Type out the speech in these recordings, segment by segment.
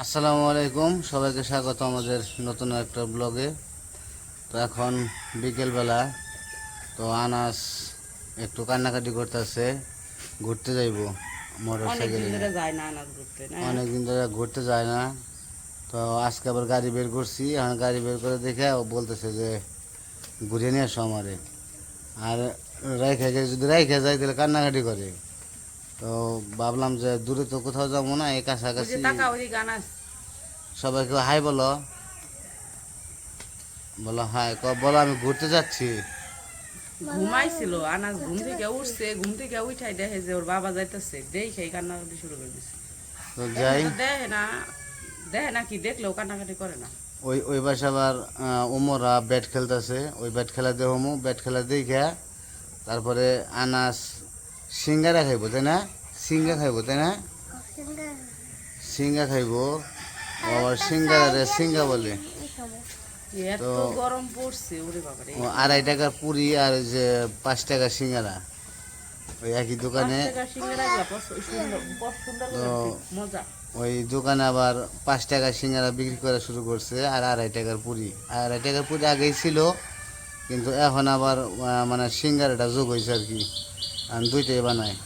আসসালামু আলাইকুম, সবাইকে স্বাগত আমাদের নতুন একটা ব্লগে। তো এখন বিকেলবেলা, তো আনাস একটু কান্নাকাটি করতেছে, ঘুরতে যাইব মোটর সাইকেলে নিয়ে। অনেকদিন ধরে ঘুরতে যায় না, তো আজকে আবার গাড়ি বের করছি। এখন গাড়ি বের করে দেখে ও বলতেছে যে ঘুরে নিয়ে আসো আমারে। আর যদি রাইখে যায় তাহলে কান্নাকাটি করে। তো ভাবলাম যে দূরে তো কোথাও যাবো না, এই কাছাকাছি। সবাইকে হাই বলো, বলো হাই, বলো আমি ঘুরতে যাচ্ছি। ঘুমাইছিল আনাজ, ঘুম থেকে উঠছে, ঘুম থেকে উঠাই দেখে যে ওর বাবা যাইতেছে, দেখে কান্নাকাটি শুরু করে দিছে। তো যাই, দেখে না কি দেখলেও কান্নাকাটি করে না। ওই পাশে আবার ওমরা ব্যাট খেলতেছে, ওই ব্যাট খেলা দেবো, ব্যাট খেলা দেখে তারপরে আনাস সিঙ্গারা খাইব, তাই না? সিঙ্গা খাইব, তাই না? সিঙ্গা খাইব, আবার সিঙ্গারা রে সিঙ্গা বলে। এত গরম পড়ছে ওরে বাবারে। 2.5 টাকার পুরি আর ওই যে 5 টাকা সিঙ্গারা, ওই একই দোকানে। মজা। ওই দোকানে আবার 5 টাকা সিঙ্গারা বিক্রি করা শুরু করছে, আর 2.5 টাকার পুরি। 2.5 টাকার পুরি আগেই ছিল, কিন্তু এখন আবার মানে সিঙ্গারাটা যোগ হয়েছে আর কি, আর দুইটাই বানায়।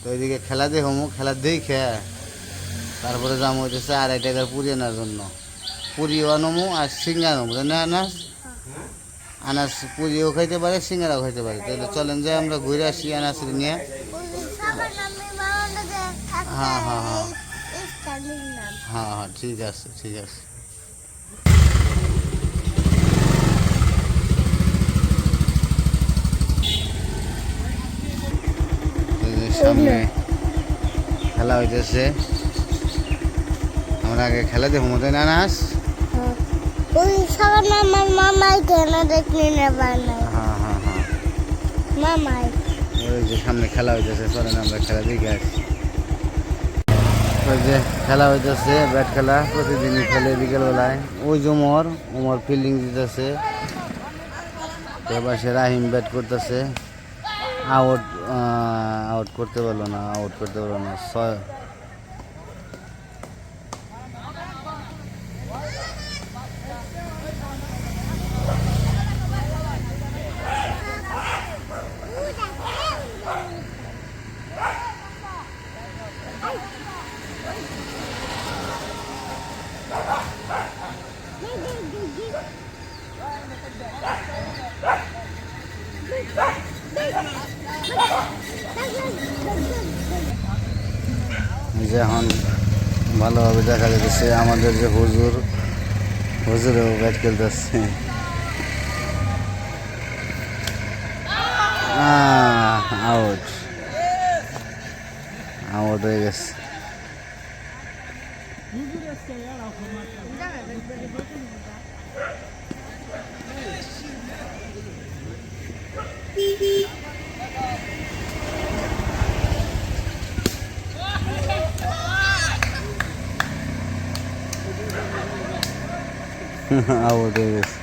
তো এদিকে খেলা দেখো, খেলা দেখে তারপরে দাম হইতেছে 2.5 টাকার পুরি আনার জন্য। পুরিও আনমু আর সিঙ্গা আনমু, তাই না আনাস? আনাস পুরিও খাইতে পারে, সিঙ্গারাও খাইতে পারে। তাহলে চলেন যে আমরা ঘুরে আসি আনাসের নিয়ে। হ্যাঁ হ্যাঁ হ্যাঁ হ্যাঁ হ্যাঁ, ঠিক আছে ঠিক আছে। সামনে খেলা হইতেছে, আমরা আগে খেলা দেখবো, তাই না আনাস? ওই সকালে আমার মামাই খেলা দেখলি না বানাই। হ্যাঁ হ্যাঁ হ্যাঁ, মামাই ওই যে সামনে খেলা হইতেছে, চলেন আমরা খেলা দেখে আসি। ওই যে খেলা হইতেছে, ব্যাট খেলা প্রতিদিনই খেলে বিকেলবেলায়। ওই যে ওমর ফিল্ডিং দিতেছে, এবার সে রাহিম ব্যাট করতেছে। আউট আউট করতে পারলো না, আউট করতে পারলো না। 6 যে এখন ভালোভাবে দেখা যাচ্ছে আমাদের যে হুজুরেও ব্যাট খেলতেছে। আউট আউট হয়ে গেছে। আউট হয়ে গেছে।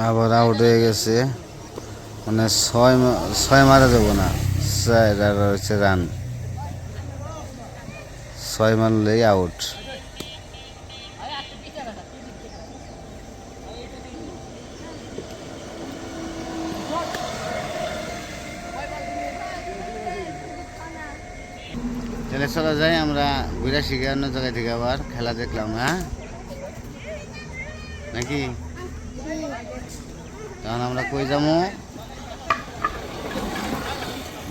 আবার আউট হয়ে গেছে, মানে ছয় মারা যাবো না, 4 আর হচ্ছে রান। 6 মারলেই আউট। তাহলে চলে যাই আমরা ঘুরে শিখে অন্য জায়গায় থেকে আবার খেলা দেখলাম, হ্যাঁ নাকি? তখন আমরা কই যাবো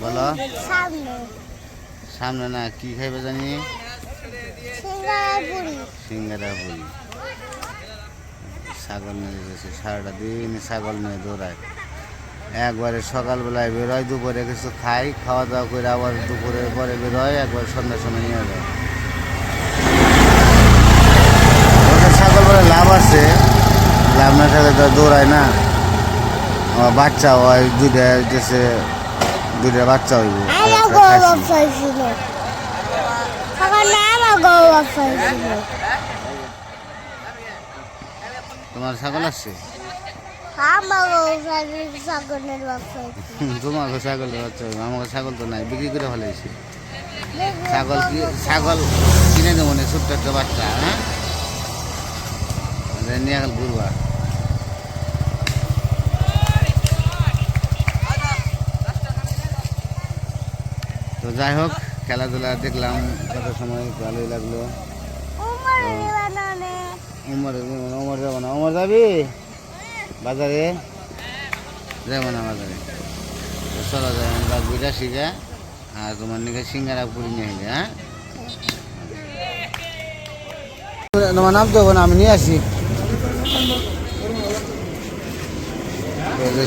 বলো? সামনে সামনে না, কি খাইবে জানি? সিঙ্গারা পুরি। ছাগল নিয়ে গেছে, সারাটা দিন ছাগল নিয়ে দৌড়ায়। একবারে সকালবেলায় বেরোয়, দুপুরে কিছু খাই, খাওয়া দাওয়া করে আবার দুপুরের পরে বেরোয়, একবার সন্ধ্যার সময় নিয়ে যায়। ওদের ছাগলবেলা লাভ আছে, লাভ না থাকলে তো দৌড়ায় না। আমার বাচ্চা হয় দুইটা, দেশে দুইটা বাচ্চা হইব। আমার গরু ব্যবসায় ছিল, সকালে আমার গরু ব্যবসায় ছিল। তোমার ছাগল আছে? আমার গরু ছাগলের ব্যবসায় ছিল। তোমার ছাগলের বাচ্চা হইব, আমার ছাগল তো নাই, বিক্রি করে ফেলেছি। ছাগল কি, ছাগল কিনে দেবো না, ছোট্ট একটা বাচ্চা, হ্যাঁ নিয়ে গেল ঘুরবা। তো যাই হোক, খেলাধুলা দেখলাম কত সময়, ভালোই লাগলো। উমর উমর যাবো না, উমর যাবি বাজারে? যাবো না বাজারে। তো চলো যাই, আমরা বুঝা শিখা আর তোমার নিকে সিঙ্গারা পুরি নিয়ে গিয়ে, হ্যাঁ তোমার নাম তো না, আমি নিয়ে আসি।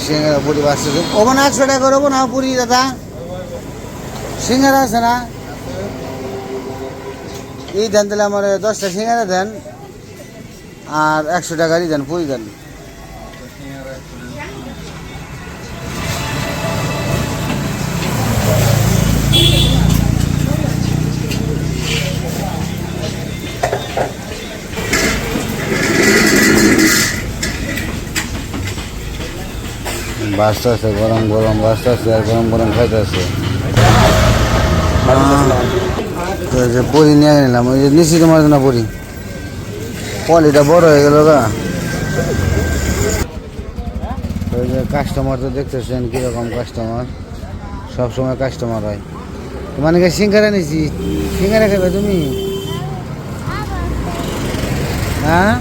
সিঙ্গারা পুরি বাসছে, ওখানে 100 টাকা করবো না পুরি দাদা? সিঙ্গারা আছে না? এই দেন তাহলে আমার 10টা সিঙ্গারা দেন, আর 100 টাকারই দেন, পুরি দেন। বাসটা আছে গরম গরম, বাসটা আছে আর গরম গরম খাইতে আছে। যে পুরি নিয়ে নিলাম, ওই যে নিশি তোমার জন্য পুরি, পলিটা বড় হয়ে গেল গা। ওই যে কাস্টমার তো দেখতেছেন কীরকম কাস্টমার, সবসময় কাস্টমার হয়। মানে কি সিঙ্গারা নিছি, সিঙ্গারা খাবে তুমি? হ্যাঁ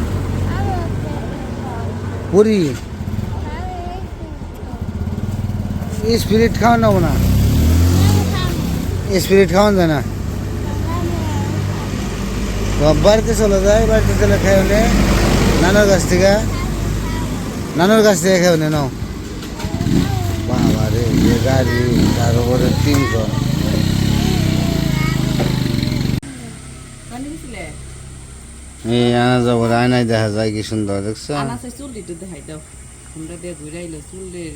পুরি স্পিরিট খাওয়ান নেবো না, স্পিরিট খাওয়ান যায় না। বাড়িতে চলে যায়, বাড়িতে চলে খাই হলে নানুর কাছ থেকে, নানুর কাছ থেকে খাই হলে নাও। বাবা রে, যে গাড়ি, তার উপরে 300। এই আনা যাবো, আয়নায় দেখা যায় কি সুন্দর, দেখছো? আনাসের চুল দিতে দেখাই দাও, আমরা দিয়ে ঘুরে আইলো চুলের।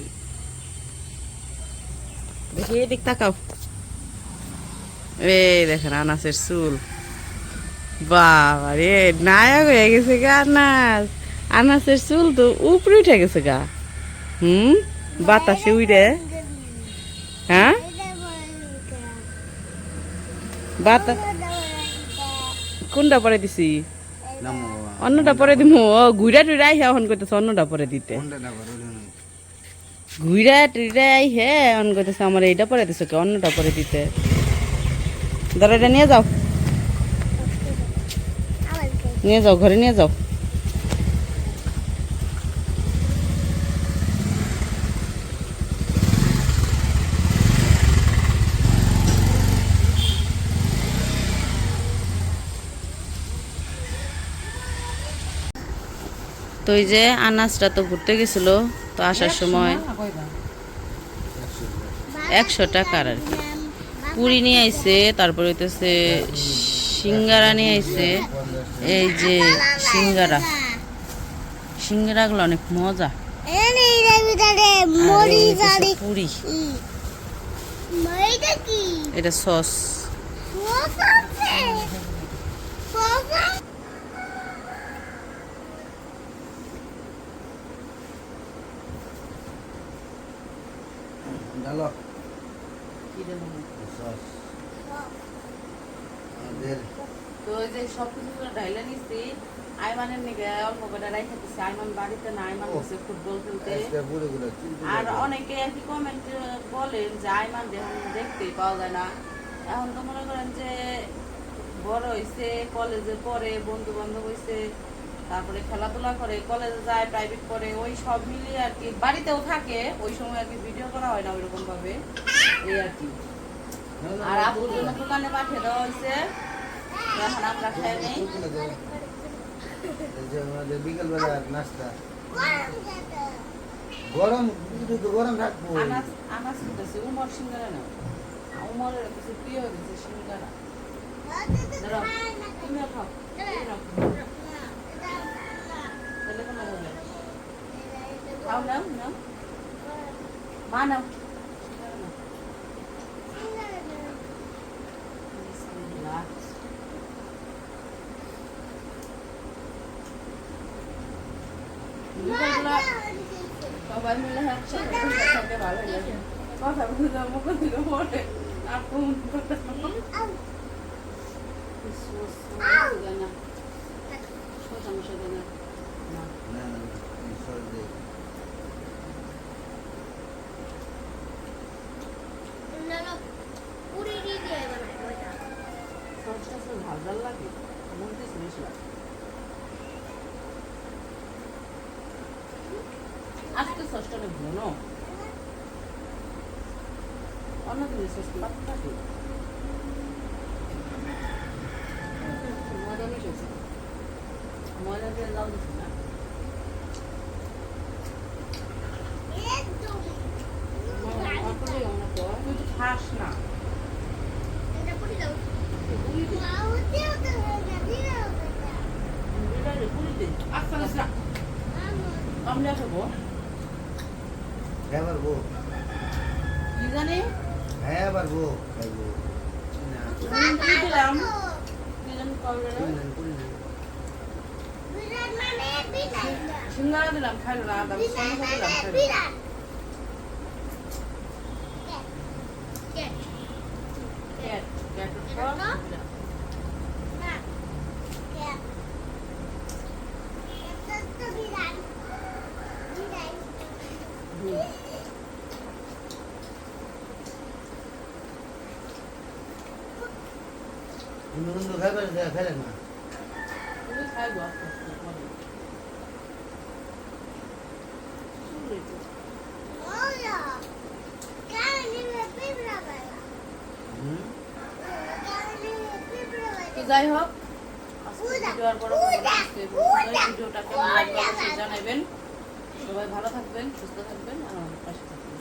দেখি এদিক তাকাও, এই দেখেন আনাসের চুল। বাবা রে, নায়ক হয়ে গেছে গা আনাস। আনাসের চুল তো উপরে উঠে গেছে গা। বাতাসে উড়ে, হ্যাঁ বাতাস। কোনটা পরে দিছি? অন্যটা পরে দিমু। ঘুরা টুরা আই হন করতেছে অন্যটা পরে দিতে, ঘুরা টুরা আই হে অন করতেছে আমার এইটা পরে দিছে কে, অন্যটা পরে দিতে। ধরো এটা নিয়ে যাও, নিয়ে যাও, ঘরে নিয়ে যাও। তো এই যে আনাজটা তো ঘুরতে গেছিল, তো আসার সময় 100 টাকার আর কি পুরি নিয়ে আইছে, তারপরে হইতেছে সিঙ্গারা নিয়ে আইছে। এই যে সিঙ্গারা, সিঙ্গারাগুলো অনেক মজা। পুরি, এটা সস। ডালো তো ওই যে সবকিছু ঢাইলে নিচ্ছি, আইমানের নিকে অল্প করে রাইখে দিচ্ছি। আইমান বাড়িতে না, আইমান হচ্ছে ফুটবল খেলতে। আর অনেকে আর কি কমেন্ট বলেন যে আইমান দেখতেই পাওয়া যায় না, এখন তো মনে করেন যে বড় হয়েছে, কলেজে পড়ে, বন্ধু বান্ধব হয়েছে, তারপরে খেলাধুলা করে, কলেজে যায়, প্রাইভেট পড়ে, ওই সব মিলিয়ে আর কি বাড়িতেও থাকে, ওই সময় আর কি ভিডিও করা হয় না ওইরকম ভাবে, এই আর কি। আর আপুর জন্য দোকানে পাঠিয়ে দেওয়া হয়েছে, এখন আমরা খাই নেই। এই যে আমাদের বিকেলবেলার নাস্তা গরম, কিন্তু তো গরম থাকবো। আনাজ আনাজ খেতেছে, উমর সিঙ্গারা না, উমরের কিছু প্রিয় হয়ে গেছে সিঙ্গারা। দাঁড়াও, তুমিও খাও, এই নাও। তাহলে কোনো হবে না। খাও, নাও নাও, মা নাও। বিসমিল্লাহ। বিকেলবেলা সবাই মিলে একসাথে খেতে ভালো লাগে। কথা বলতে মুখ থেকে পড়ে আপু সোজা মশা দেয় না। না না সর্দি সসটা তো ঝাল ঝাল লাগে, মন্দির বেশি লাগে। আজকে সসটা অনেক ঘন, অন্যদিনের সস পাতলা থাকে। মজা মিশেছে, মজা দিয়ে লাউ দিচ্ছে না। তুই তো খাস না। আচ্ছা আচ্ছা আমরা খাবো হ্যাঁ পারবো, কি জানি হ্যাঁ পারবো খাইবো না দিলাম কি জানি কবে সিঙ্গারা দিলাম খাইলো না, তারপর সমোসা দিলাম খাইলো। ক্যাট ক্যাটের সব দিলাম। বন্ধু খাইবার খাইলে না তুমি খাইবো আস্তে আস্তে মজা। তো যাই হোক, আজকে ভিডিও আর বড় করবো না, আজকে ভিডিওটা কেমন লাগলো অবশ্যই জানাবেন। সবাই ভালো থাকবেন, সুস্থ থাকবেন আর আমার পাশে থাকবেন।